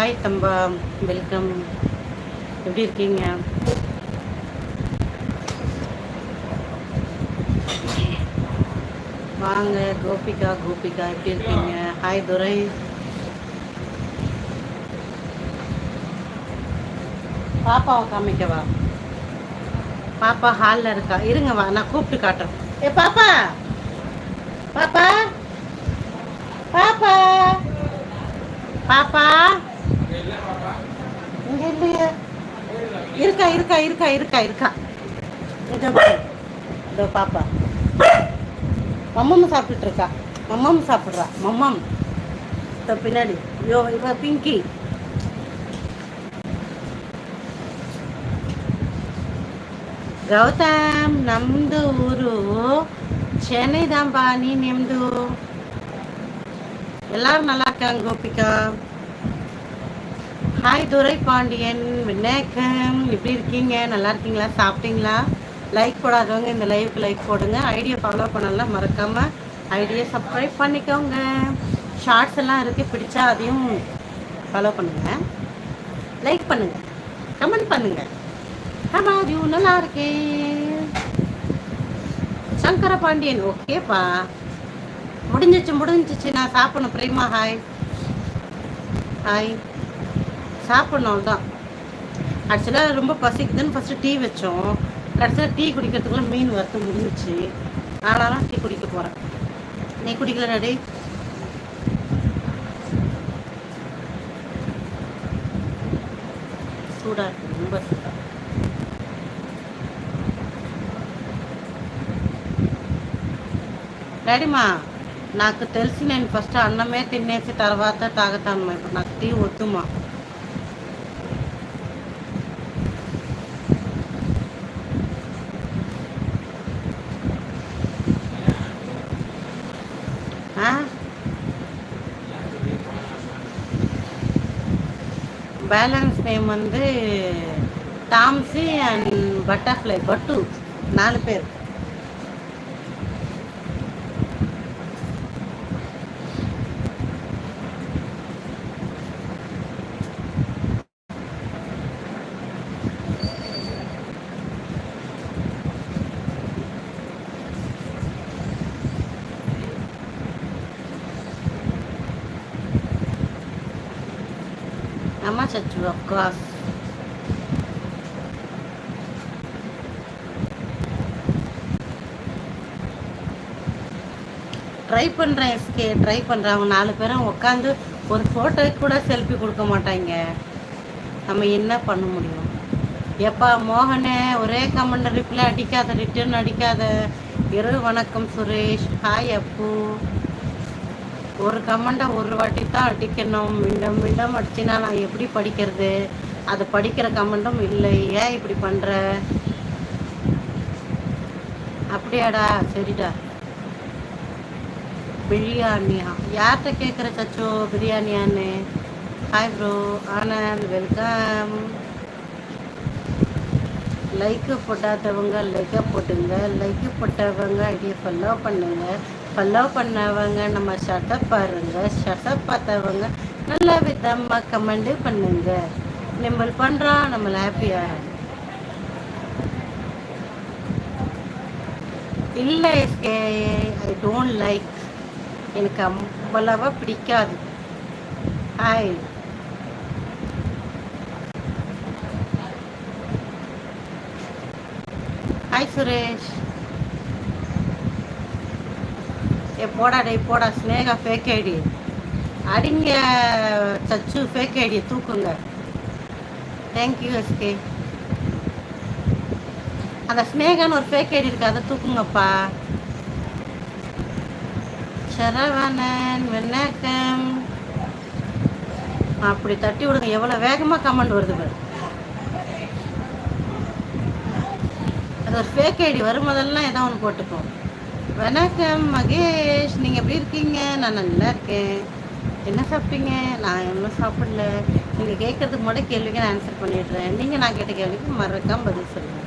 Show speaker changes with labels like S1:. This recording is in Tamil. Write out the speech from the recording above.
S1: Hi Thamba, welcome. எப்படி இருக்கீங்க? வாங்க. கோபிகா கோபிகா எப்படி இருக்கீங்க? ஹாய் துரை. பாப்பாவை காமிக்கவா? பாப்பா ஹாலில் இருக்கா, இருங்க வா, நான் கூப்பிட்டு காட்டுறேன். ஏ பாப்பா, பாப்பா, பாப்பா, பாப்பா, இங்க இல்லையே. இருக்கா இருக்கா இருக்கா இருக்கா இருக்கா இதோ பாப்பா மம்மம் சாப்பிட்டுட்டு இருக்கா. மம்மம் சாப்பிட்றா. மம்மம் பின்னாடி. ஐயோ இவ பிங்கி. ಗೌತಮ್, ನಮ್ಮದು ಊರು ಚೆನ್ನೈ தான்பா. நீ ನಿಮ್ಮದು? எல்லாரும் நல்லா இருக்காங்க. கோபிகா ஹாய். துரை பாண்டியன் வணக்கம். எப்படி இருக்கீங்க? நல்லா இருக்கீங்களா? சாப்பிட்டீங்களா? லைக் போடாதவங்க இந்த லைவுக்கு லைக் போடுங்க. ஐடியா ஃபாலோ பண்ணலாம் மறக்காமல் ஐடியா சப்ஸ்கிரைப் பண்ணிக்கோங்க. ஷார்ட்ஸ் எல்லாம் இருக்குது, பிடிச்சா அதையும் ஃபாலோ பண்ணுங்கள், லைக் பண்ணுங்கள், கமெண்ட் பண்ணுங்கள். ஹமாதியூ நல்லா இருக்கேன். சங்கர பாண்டியன் ஓகேப்பா. முடிஞ்சிச்சு. நான் சாப்பிடணும். பிரேமா ஹாய். ஹாய். சாப்பிட்ணும் தான். ஆக்சுவலாக ரொம்ப பசிக்குதுன்னு ஃபஸ்ட்டு டீ வச்சோம். கடைசியில் டீ குடிக்கிறதுக்குள்ள மீன் வறுத்து முடிஞ்சிச்சு. ஆனாலும் டீ குடிக்க போகிறேன். நீ குடிக்கல ரெடி? சூடாக இருக்குது, ரொம்ப சூடாக. డాడీమా, నాకు తెలిసి నేను ఫస్ట్ అన్నమే తినేసి తర్వాత తాగుతాను. ఇప్పుడు నాకు టీ వద్దుమా. பேலன்ஸ் நேம் வந்து டாம்ஸி அண்ட் பட்டர்ஃப்ளை, பட்டு, 4 பேர். அம்மா சச்சு அப்காஸ். ட்ரை பண்ணுறேன் எஸ்கே, ட்ரை பண்ணுறேன். அவங்க 4 பேரும் உட்காந்து ஒரு ஃபோட்டோக்கு கூட செல்ஃபி கொடுக்க மாட்டாங்க. நம்ம என்ன பண்ண முடியும்? எப்பா மோகனே, ஒரே கமெண்ட் ரிப்ளை அடிக்காத, ரிட்டர்ன் அடிக்காத. இரவு வணக்கம் சுரேஷ். ஹாய் அப்பு. ஒரு கமெண்டை ஒரு வாட்டி தான் அடிக்கணும். மீண்டும் மீண்டும் அடிச்சுன்னா நான் எப்படி படிக்கிறது? அது படிக்கிற கமெண்டும் இல்லை. ஏன் இப்படி பண்ணுற? அப்படியாடா, சரிடா. பிரியாணியா? யார்கிட்ட கேட்குற சச்சோ பிரியாணியான்னு? Hi bro Anand, welcome. Like போட்டாதவங்க லைக்கை போட்டுங்க, லைக்கு போட்டவங்க ஐடியா ஃபாலோ பண்ணுங்க, ஃபாலோ பண்ணவங்க நம்ம ஷர்ட்டை பாருங்க, ஷர்ட்டை பார்த்தவங்க நல்ல விதமாக கமெண்ட் பண்ணுங்க. நம்ம பண்ணுறோம், நம்மள ஹாப்பியா இல்லை. ஐ டோன்ட் லைக், எனக்கு அவ்வளவா பிடிக்காது. ஹாய். ஹாய் சுரேஷ். ஏ போடா, டே போடா. ஸ்னேகா ஃபேக் ஐடி அடிங்க. சச்சு ஃபேக் ஐடியை தூக்குங்க. Thank you SK. அந்த ஸ்னேகான்னு ஒரு ஃபேக் ஐடி இருக்கு, அதை தூக்குங்கப்பா. சரவணன் வணக்கம். அப்படி தட்டி விடுங்க. எவ்வளோ வேகமாக கமெண்ட் வருது பாரு. அது ஒரு ஃபேக் ஐடி வரும்போதெல்லாம் ஏதோ ஒன்று போட்டுப்போம். வணக்கம் மகேஷ், நீங்கள் எப்படி இருக்கீங்க? நான் நல்லா இருக்கேன். என்ன சாப்பிட்டீங்க? நான் ஒன்றும் சாப்பிடல. நீங்கள் கேட்கறதுக்கு மட்டும் கேள்விக்கு நான் ஆன்சர் பண்ணிடுறேன். நீங்கள் நான் கேட்ட கேள்விக்கு மறக்காம பதில் சொல்லுங்கள்.